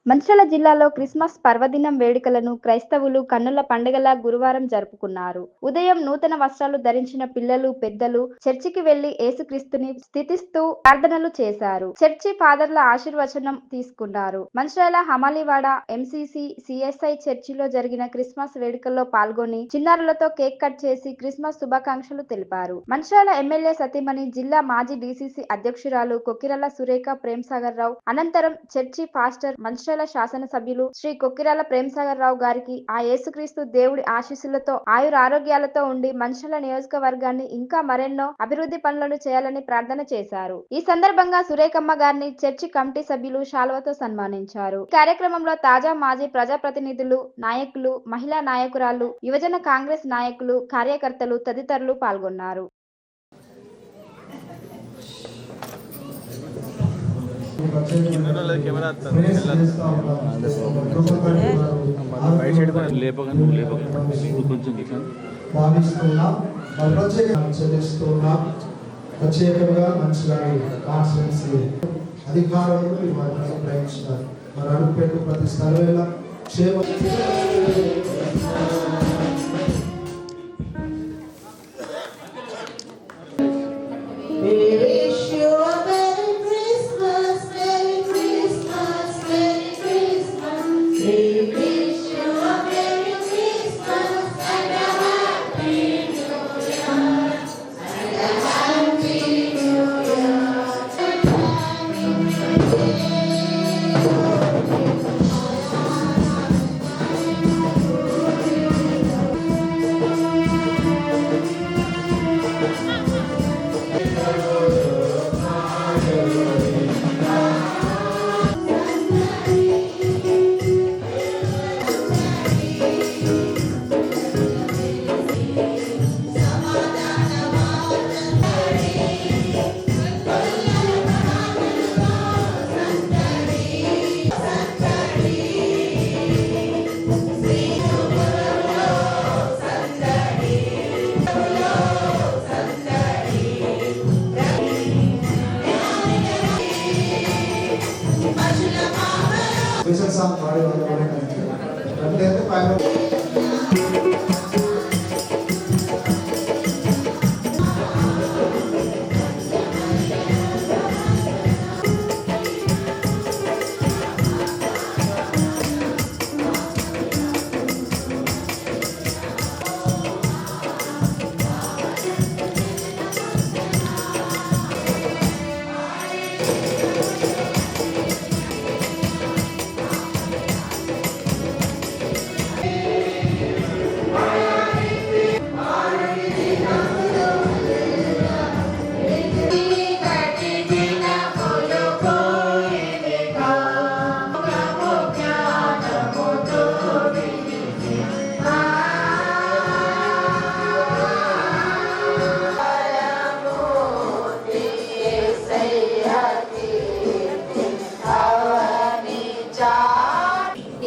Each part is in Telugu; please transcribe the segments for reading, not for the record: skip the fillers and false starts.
మంచిర్యాల జిల్లాలో క్రిస్మస్ పర్వదినం వేడుకలను క్రైస్తవులు కన్నుల పండుగలా గురువారం జరుపుకున్నారు. ఉదయం నూతన వస్త్రాలు ధరించిన పిల్లలు, పెద్దలు చర్చికి వెళ్లి యేసుక్రీస్తుని స్తుతిస్తూ ప్రార్థనలు చేశారు. చర్చి ఫాదర్ల ఆశీర్వచనం తీసుకున్నారు. మంచిర్యాల హమాలీవాడ ఎంసీసీ సిఎస్ఐ చర్చిలో జరిగిన క్రిస్మస్ వేడుకల్లో పాల్గొని చిన్నారులతో కేక్ కట్ చేసి క్రిస్మస్ శుభాకాంక్షలు తెలిపారు. మంచిర్యాల ఎమ్మెల్యే సతీమణి, జిల్లా మాజీ డీసీసీ అధ్యక్షురాలు కొక్కిరాల సురేఖ ప్రేమ్సాగర్ రావు అనంతరం చర్చి పాస్టర్ మంచిర్యాల శాసనసభ్యులు శ్రీ కొక్కిరాల ప్రేమ్సాగర్ రావు గారికి ఆ యేసుక్రీస్తు దేవుడి ఆశీస్సులతో ఆయురారోగ్యాలతో ఉండి మంచిర్యాల నియోజకవర్గాన్ని ఇంకా మరెన్నో అభివృద్ధి పనులను చేయాలని ప్రార్థన చేశారు. ఈ సందర్భంగా సురేఖమ్మ గారిని చర్చి కమిటీ సభ్యులు శాలువతో సన్మానించారు. ఈ కార్యక్రమంలో తాజా మాజీ ప్రజాప్రతినిధులు, నాయకులు, మహిళా నాయకురాలు, యువజన కాంగ్రెస్ నాయకులు, కార్యకర్తలు తదితరులు పాల్గొన్నారు. ప్రత్యేకంగా మంచిర్యాల కాన్స్టిట్యుయెన్సీ అధికారులు ప్రయత్నించినారు. మరి అడుగుపెట్టు ప్రతి స్థలం క్షేమ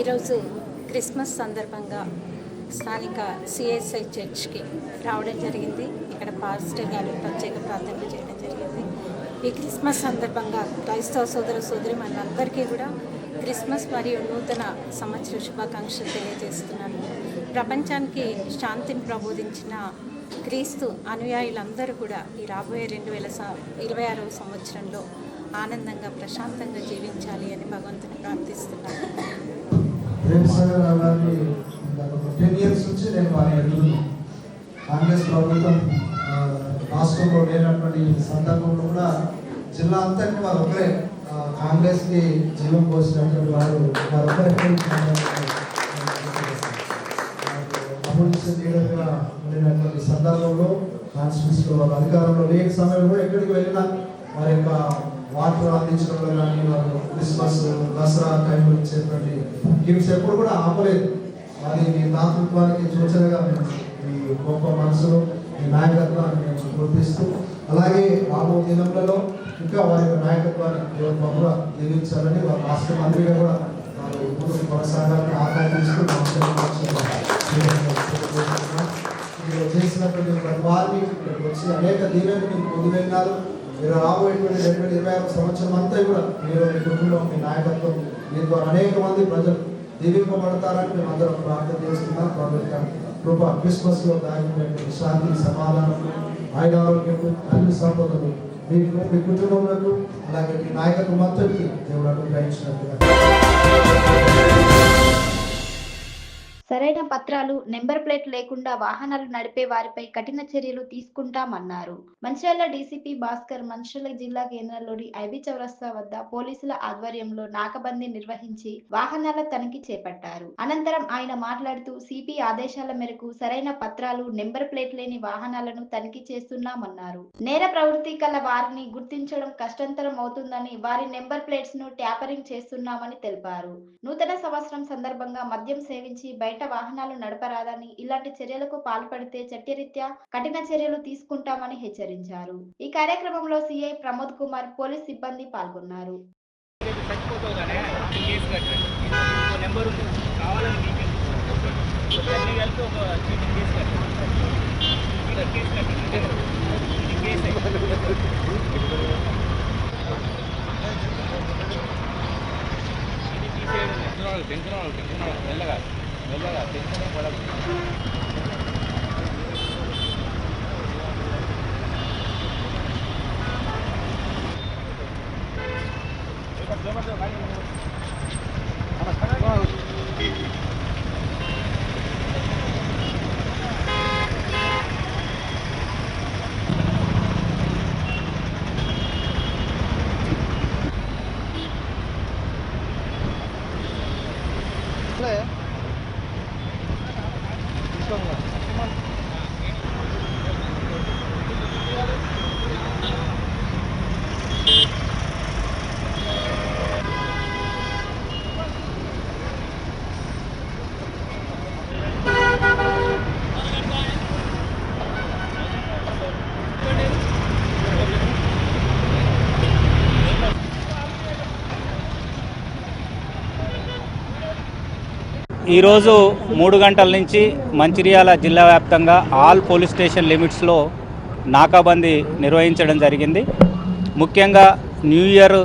ఈరోజు క్రిస్మస్ సందర్భంగా స్థానిక సిఎస్ఐ చర్చ్కి రావడం జరిగింది. ఇక్కడ పాస్టర్ గారు ప్రత్యేక ప్రార్థనలు చేయడం జరిగింది. ఈ క్రిస్మస్ సందర్భంగా క్రైస్తవ సోదరి మనందరికీ కూడా క్రిస్మస్ మరియు నూతన సంవత్సర శుభాకాంక్షలు తెలియజేస్తున్నాను. ప్రపంచానికి శాంతిని ప్రబోధించిన క్రీస్తు అనుయాయులందరూ కూడా ఈ రాబోయే 2026వ సంవత్సరంలో ఆనందంగా ప్రశాంతంగా జీవించాలి అని భగవంతుని ప్రార్థిస్తున్నాను. 10 years నుంచి నేను వారిని ఎదుగుతున్నాను. కాంగ్రెస్ ప్రభుత్వం రాష్ట్రంలో లేనటువంటి సందర్భంలో కూడా జిల్లా అంతటి వారు ఒకరే కాంగ్రెస్కి జీవం పోసినటువంటి వారు ఒకరే అపోజిషన్ లీడర్గా ఉండినటువంటి సందర్భంలో కాన్స్టిట్యూన్సీలో వారు అధికారంలో లేని సమయంలో కూడా ఎక్కడికి వెళ్ళినా వారి యొక్క వాటర్ అందించడంలో కానీ వారు క్రిస్మస్, దసరా టైంలో ఇచ్చేటువంటి గిఫ్ట్స్ ఎప్పుడు కూడా ఆపలేదు. అది మీ తాతృత్వానికి సూచనగా మేము మీ గొప్ప మనసులో మీ నాయకత్వాన్ని మేము గుర్తిస్తూ, అలాగే రాబో దినములలో ఇంకా వారి యొక్క నాయకత్వాన్ని బహుగా దీవించాలని వారు రాష్ట్ర మంత్రిగా కూడా వారు ముందుకు కొనసాగాలని ఆకాంక్షిస్తూ చేసినటువంటి ప్రతి వారిని వచ్చి అనేక దీవెనలు మీకు పొందుతున్నారు. మీరు రాబోయేటువంటి 2026 సంవత్సరం అంతా కూడా మీరు మీ కుటుంబం, మీ నాయకత్వం దీని ద్వారా అనేక మంది ప్రజలు దీవింపబడతారని మేము అందరం ప్రార్థన చేస్తున్నాం. ప్రభు యొక్క కృప క్రిస్మస్ లో దాగినటువంటి శాంతి, సమాధానం, ఆయన ఆరోగ్యము, అన్ని సంపదలు మీకు మీ కుటుంబములకు అలాగే మీ నాయకత్వం అంతటికి దేవుడు అనుగ్రహించినట్టుగా. సరైన పత్రాలు, నెంబర్ ప్లేట్ లేకుండా వాహనాలు నడిపే వారిపై కఠిన చర్యలు తీసుకుంటామన్నారు. మంచిర్యాల డీసీపీ భాస్కర్ మంచిర్యాల జిల్లా కేంద్రంలోని ఐబీ చౌరస్తా వద్ద పోలీసుల ఆధ్వర్యంలో నాకబందీ నిర్వహించి వాహనాల తనిఖీ చేపట్టారు. అనంతరం ఆయన మాట్లాడుతూ సిపి ఆదేశాల మేరకు సరైన పత్రాలు, నెంబర్ ప్లేట్ లేని వాహనాలను తనిఖీ చేస్తున్నామన్నారు. నేర ప్రవృత్తి కల వారిని గుర్తించడం కష్టతరం అవుతుందని వారి నెంబర్ ప్లేట్స్ ను ట్యాపరింగ్ చేస్తున్నామని తెలిపారు. నూతన సంవత్సరం సందర్భంగా మద్యం సేవించి బయట వాహనాలు నడపరాదని, ఇలాంటి చర్యలకు పాల్పడితే చట్టరీత్యా కఠిన చర్యలు తీసుకుంటామని హెచ్చరించారు. ఈ కార్యక్రమంలో సిఐ ప్రమోద్ కుమార్, పోలీస్ సిబ్బంది పాల్గొన్నారు. మెల్లగా టెన్షన్ పడదు. ఈరోజు 3 గంటల నుంచి మంచిర్యాల జిల్లా వ్యాప్తంగా ఆల్ పోలీస్ స్టేషన్ లిమిట్స్లో నాకాబందీ నిర్వహించడం జరిగింది. ముఖ్యంగా న్యూ ఇయర్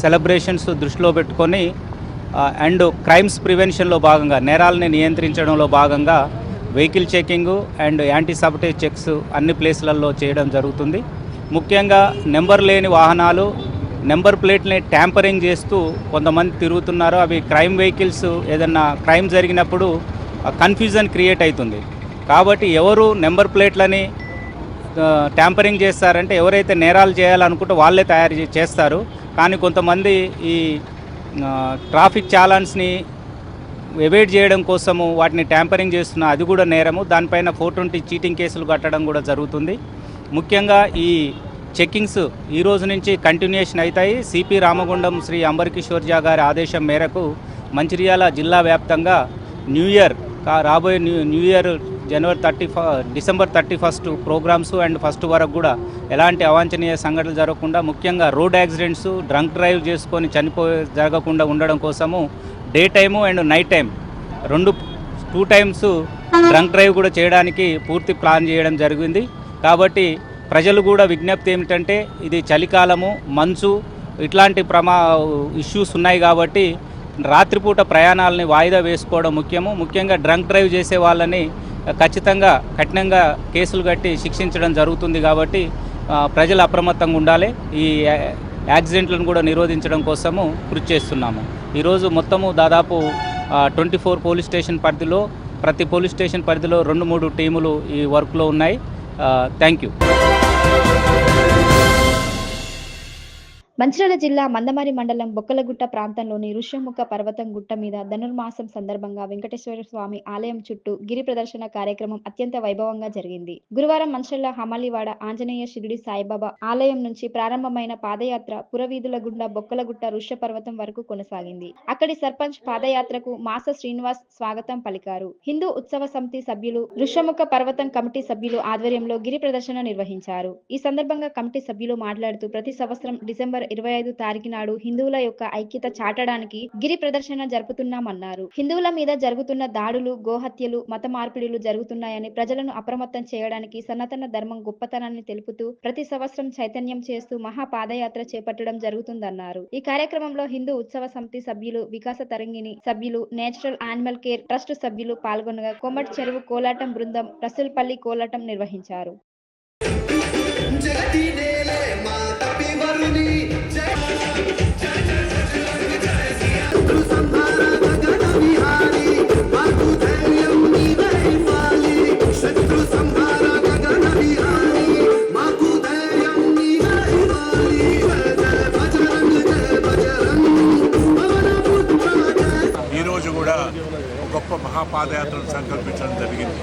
సెలబ్రేషన్స్ దృష్టిలో పెట్టుకొని అండ్ క్రైమ్స్ ప్రివెన్షన్లో భాగంగా, నేరాలని నియంత్రించడంలో భాగంగా vehicle checking and anti sabotage checks అన్ని ప్లేస్లలో చేయడం జరుగుతుంది. ముఖ్యంగా నెంబర్ లేని వాహనాలు, నెంబర్ ప్లేట్ని ట్యాంపరింగ్ చేస్తూ కొంతమంది తిరుగుతున్నారు. అవి క్రైమ్ వెహికల్స్, ఏదన్నా క్రైమ్ జరిగినప్పుడు కన్ఫ్యూజన్ క్రియేట్ అవుతుంది. కాబట్టి ఎవరు నెంబర్ ప్లేట్లని ట్యాంపరింగ్ చేస్తారంటే ఎవరైతే నేరాలు చేయాలనుకుంటే వాళ్ళే తయారు చేస్తారు. కానీ కొంతమంది ఈ ట్రాఫిక్ చాలన్స్ని ఎవేట్ చేయడం కోసము వాటిని ట్యాంపరింగ్ చేస్తున్న, అది కూడా నేరము. దానిపైన 420 చీటింగ్ కేసులు కట్టడం కూడా జరుగుతుంది. ముఖ్యంగా ఈ చెక్కింగ్స్ ఈ రోజు నుంచి కంటిన్యూషన్ అవుతాయి. సిపి రామగుండం శ్రీ అంబర్కిషోర్జా గారి ఆదేశం మేరకు మంచిర్యాల జిల్లా వ్యాప్తంగా రాబోయే new year December 31 programmes and 1 వరకు కూడా ఎలాంటి అవాంఛనీయ సంఘటనలు జరగకుండా, ముఖ్యంగా రోడ్ యాక్సిడెంట్స్, డ్రంక్ డ్రైవ్ చేసుకొని జరగకుండా ఉండడం కోసము day time and night time 2 times drunk drive కూడా చేయడానికి పూర్తి ప్లాన్ చేయడం జరిగింది. కాబట్టి ప్రజలు కూడా విజ్ఞప్తి ఏమిటంటే, ఇది చలికాలము, మంచు, ఇట్లాంటి ఇష్యూస్ ఉన్నాయి కాబట్టి రాత్రిపూట ప్రయాణాలని వాయిదా వేసుకోవడం ముఖ్యంగా డ్రంక్ డ్రైవ్ చేసే వాళ్ళని ఖచ్చితంగా కఠినంగా కేసులు కట్టి శిక్షించడం జరుగుతుంది. కాబట్టి ప్రజలు అప్రమత్తంగా ఉండాలి. ఈ యాక్సిడెంట్లను కూడా నిరోధించడం కోసము కృషి చేస్తున్నాము. ఈరోజు మొత్తము దాదాపు 24 పోలీస్ స్టేషన్ పరిధిలో, ప్రతి పోలీస్ స్టేషన్ పరిధిలో 2-3 టీములు ఈ వర్క్లో ఉన్నాయి. Thank you. మంచిర్యాల జిల్లా మందమరి మండలం బొక్కలగుట్ట ప్రాంతంలోని ఋష్యముఖ పర్వతం గుట్ట మీద ధనుర్మాసం సందర్భంగా వెంకటేశ్వర స్వామి ఆలయం చుట్టూ గిరి ప్రదర్శన కార్యక్రమం అత్యంత వైభవంగా జరిగింది. గురువారం మంచిర్యాల హమాలివాడ ఆంజనేయ షిరిడి సాయిబాబా ఆలయం నుంచి ప్రారంభమైన పాదయాత్ర పురవీధుల గుండా బొక్కలగుట్ట ఋష్య పర్వతం వరకు కొనసాగింది. అక్కడి సర్పంచ్ పాదయాత్రకు మాస శ్రీనివాస్ స్వాగతం పలికారు. హిందూ ఉత్సవ సమితి సభ్యులు, ఋష్యముఖ పర్వతం కమిటీ సభ్యులు ఆధ్వర్యంలో గిరి ప్రదర్శన నిర్వహించారు. ఈ సందర్భంగా కమిటీ సభ్యులు మాట్లాడుతూ ప్రతి సంవత్సరం డిసెంబర్ డిసెంబర్ 25 తారీఖు నాడు హిందువుల యొక్క ఐక్యత చాటడానికి గిరి ప్రదర్శన జరుపుతున్నామన్నారు. హిందువుల మీద జరుగుతున్న దాడులు, గోహత్యలు, మత మార్పిడులు జరుగుతున్నాయని ప్రజలను అప్రమత్తం చేయడానికి సనాతన ధర్మం గొప్పతనాన్ని తెలుపుతూ ప్రతి సంవత్సరం చైతన్యం చేస్తూ మహా పాదయాత్ర చేపట్టడం జరుగుతుందన్నారు. ఈ కార్యక్రమంలో హిందూ ఉత్సవ సమితి సభ్యులు, వికాస తరంగిణి సభ్యులు, నేచురల్ యానిమల్ కేర్ ట్రస్ట్ సభ్యులు పాల్గొనగా కొమ్మటి చెరువు కోలాటం బృందం రసూల్పల్లి కోలాటం నిర్వహించారు. ఈరోజు కూడా గొప్ప మహాపాదయాత్రను సంకల్పించడం జరిగింది.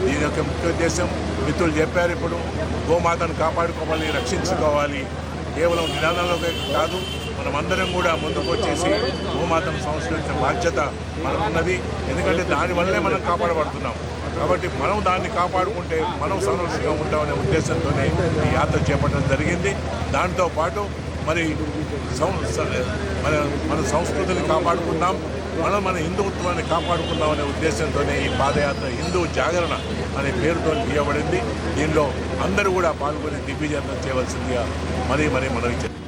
దీని యొక్క ముఖ్య ఉద్దేశం మిత్రులు చెప్పారు. ఇప్పుడు గోమాతను కాపాడుకోవాలి, రక్షించుకోవాలి. కేవలం నినాదాలకే కాదు, మనమందరం కూడా ముందుకు వచ్చేసి గోమాతను సంస్కరించిన బాధ్యత మనకున్నది. ఎందుకంటే దానివల్లే మనం కాపాడబడుతున్నాం. కాబట్టి మనం దాన్ని కాపాడుకుంటే మనం సంరక్షణగా ఉంటామనే ఉద్దేశంతోనే ఈ యాత్ర చేపట్టడం జరిగింది. దాంతోపాటు మరి మన సంస్కృతిని కాపాడుకుందాం, మన హిందుత్వాన్ని కాపాడుకుందాం అనే ఉద్దేశంతోనే ఈ పాదయాత్ర హిందూ జాగరణ అనే పేరుతో తీయబడింది. దీనిలో అందరూ కూడా పాల్గొని దిగ్విజయం చేయవలసిందిగా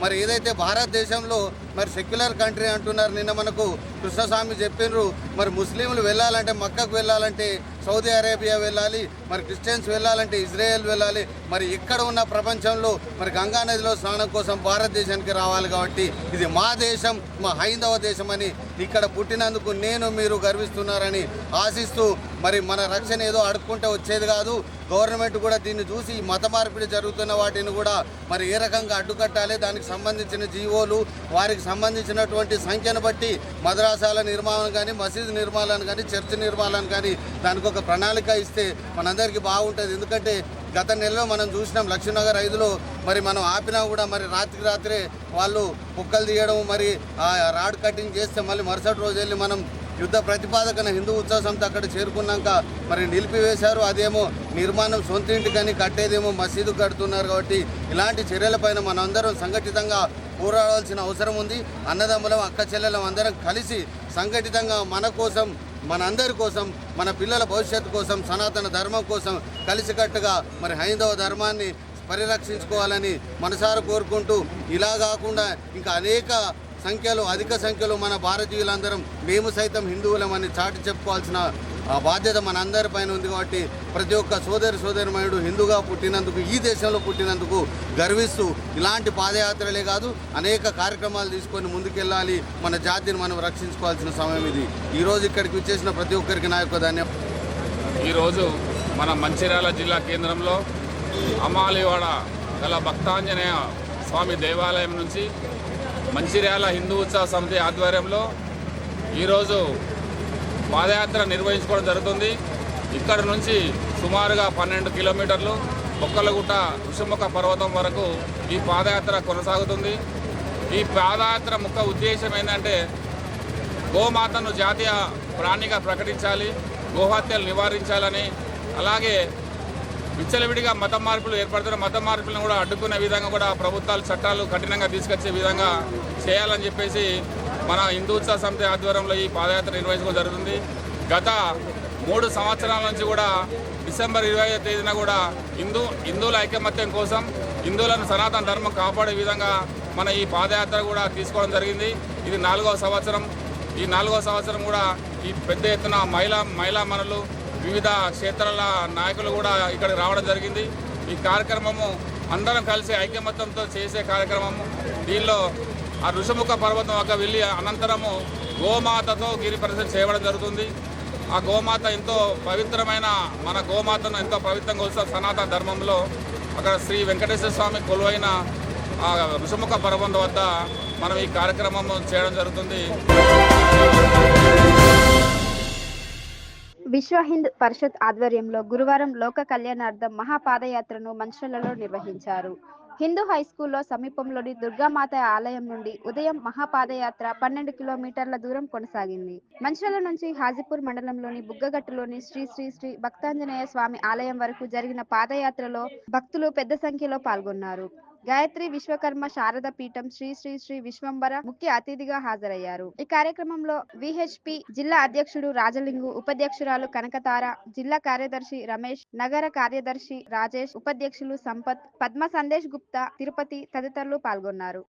మరి ఏదైతే భారతదేశంలో మరి సెక్యులర్ కంట్రీ అంటున్నారు. నిన్న మనకు కృష్ణస్వామి చెప్పినారు, మరి ముస్లింలు వెళ్ళాలంటే మక్కకు వెళ్ళాలంటే సౌదీ అరేబియా వెళ్ళాలి, మరి క్రిస్టియన్స్ వెళ్ళాలంటే ఇజ్రాయెల్ వెళ్ళాలి. మరి ఇక్కడ ఉన్న ప్రపంచంలో మరి గంగా నదిలో స్నానం కోసం భారతదేశానికి రావాలి. కాబట్టి ఇది మా దేశం, మా హైందవ దేశం అని ఇక్కడ పుట్టినందుకు నేను మీరు గర్విస్తున్నారని ఆశిస్తూ మరి మన రక్షణ ఏదో అడుక్కుంటే వచ్చేది కాదు. గవర్నమెంట్ కూడా దీన్ని చూసి మత మార్పిడి జరుగుతున్న వాటిని కూడా మరి ఏ రకంగా అడ్డుకట్టాలి, దానికి సంబంధించిన జీవోలు, వారికి సంబంధించినటువంటి సంఖ్యను బట్టి మద్రాసాల నిర్మాణం కానీ, మసీదు నిర్మాణాన్ని కానీ, చర్చి నిర్మాణాన్ని కానీ దానికి ఒక ప్రణాళిక ఇస్తే మనందరికీ బాగుంటుంది. ఎందుకంటే గత నెలలో మనం చూసినాం లక్ష్మీనగర్ 5లో మరి మనం ఆపినా కూడా మరి రాత్రే వాళ్ళు కుక్కలు తీయడం, మరి రాడ్ కటింగ్ చేస్తే మళ్ళీ మరుసటి రోజు వెళ్ళి మనం యుద్ధ ప్రతిపాదకన హిందూ ఉత్సవ సమితి అక్కడ చేరుకున్నాక మరి నిలిపివేశారు. అదేమో నిర్మాణం సొంత ఇంటికని కట్టేదేమో మసీదు కడుతున్నారు. కాబట్టి ఇలాంటి చర్యలపైన మనందరం సంఘటితంగా పోరాడాల్సిన అవసరం ఉంది. అన్నదమ్ములం, అక్క చెల్లెలం అందరం కలిసి సంఘటితంగా మన కోసం, మనందరి కోసం, మన పిల్లల భవిష్యత్తు కోసం, సనాతన ధర్మం కోసం కలిసికట్టుగా మరి హైందవ ధర్మాన్ని పరిరక్షించుకోవాలని మనసారా కోరుకుంటూ, ఇలా కాకుండా ఇంకా అధిక సంఖ్యలో మన భారతీయులందరం మేము సైతం హిందువులమని చాటి చెప్పుకోవాల్సిన బాధ్యత మన అందరిపైన ఉంది. కాబట్టి ప్రతి ఒక్క సోదరిమణుడు హిందూగా పుట్టినందుకు, ఈ దేశంలో పుట్టినందుకు గర్విస్తూ ఇలాంటి పాదయాత్రలే కాదు అనేక కార్యక్రమాలు తీసుకొని ముందుకెళ్ళాలి. మన జాతిని మనం రక్షించుకోవాల్సిన సమయం ఇది. ఈరోజు ఇక్కడికి వచ్చేసిన ప్రతి ఒక్కరికి నా యొక్క ధన్యవాదాలు. ఈరోజు మన మంచిర్యాల జిల్లా కేంద్రంలో అమాలివాడ గల భక్తాంజనేయ స్వామి దేవాలయం నుంచి మంచిర్యాల హిందూ ఉత్సవ సమితి ఆధ్వర్యంలో ఈరోజు పాదయాత్ర నిర్వహించుకోవడం జరుగుతుంది. ఇక్కడ నుంచి సుమారుగా 12 కిలోమీటర్లు బొక్కలగుట్ట ఋషిముఖ పర్వతం వరకు ఈ పాదయాత్ర కొనసాగుతుంది. ఈ పాదయాత్ర ముఖ్య ఉద్దేశం ఏంటంటే గోమాతను జాతీయ ప్రాణిగా ప్రకటించాలి, గోహత్యలు నివారించాలని, అలాగే విచ్చలవిడిగా మత మార్పులు ఏర్పడుతున్న మత మార్పులను కూడా అడ్డుకునే విధంగా కూడా ప్రభుత్వాలు చట్టాలు కఠినంగా తీసుకొచ్చే విధంగా చేయాలని చెప్పేసి మన హిందూ ఉత్సవ సమితి ఆధ్వర్యంలో ఈ పాదయాత్ర నిర్వహించడం జరుగుతుంది. గత 3 సంవత్సరాల నుంచి కూడా డిసెంబర్ 25వ తేదీన కూడా హిందువుల ఐకమత్యం కోసం, హిందువులను సనాతన ధర్మం కాపాడే విధంగా మన ఈ పాదయాత్ర కూడా తీసుకోవడం జరిగింది. ఇది 4వ సంవత్సరం. ఈ 4వ సంవత్సరం కూడా ఈ పెద్ద ఎత్తున మహిళా మనులు, వివిధ క్షేత్రాల నాయకులు కూడా ఇక్కడికి రావడం జరిగింది. ఈ కార్యక్రమము అందరం కలిసి ఐకమత్యంతో చేసే కార్యక్రమము. దీనిలో ఆ ఋషిముఖ పర్వతం ఒక వెళ్ళి అనంతరము గోమాతతో గిరి ప్రదర్శన చేయడం జరుగుతుంది. ఆ గోమాత ఎంతో పవిత్రమైన, మన గోమాతను ఎంతో పవిత్రంగా వస్తున్న సనాతన ధర్మంలో అక్కడ శ్రీ వెంకటేశ్వర స్వామి కొలువైన ఆ ఋషిముఖ పర్వతం వద్ద మనం ఈ కార్యక్రమం చేయడం జరుగుతుంది. విశ్వ హింద్ పరిషత్ ఆధ్వర్యంలో గురువారం లోక కళ్యాణార్థం మహాపాదయాత్రను మంచిర్యాలలో నిర్వహించారు. హిందూ హైస్కూల్లో సమీపంలోని దుర్గామాత ఆలయం నుండి ఉదయం మహాపాదయాత్ర 12 కిలోమీటర్ల దూరం కొనసాగింది. మంచిర్యాల నుంచి హాజీపూర్ మండలంలోని బుగ్గగట్టులోని శ్రీ శ్రీ శ్రీ భక్తాంజనేయ స్వామి ఆలయం వరకు జరిగిన పాదయాత్రలో భక్తులు పెద్ద సంఖ్యలో పాల్గొన్నారు. గాయత్రి విశ్వకర్మ శారద పీఠం శ్రీ శ్రీ శ్రీ విశ్వంబర ముఖ్య అతిథిగా హాజరయ్యారు. ఈ కార్యక్రమంలో విహెచ్పి జిల్లా అధ్యక్షుడు రాజలింగు, ఉపాధ్యక్షురాలు కనకతార, జిల్లా కార్యదర్శి రమేష్, నగర కార్యదర్శి రాజేష్, ఉపాధ్యక్షులు సంపత్, పద్మ సందేశ్ గుప్తా, తిరుపతి తదితరులు పాల్గొన్నారు.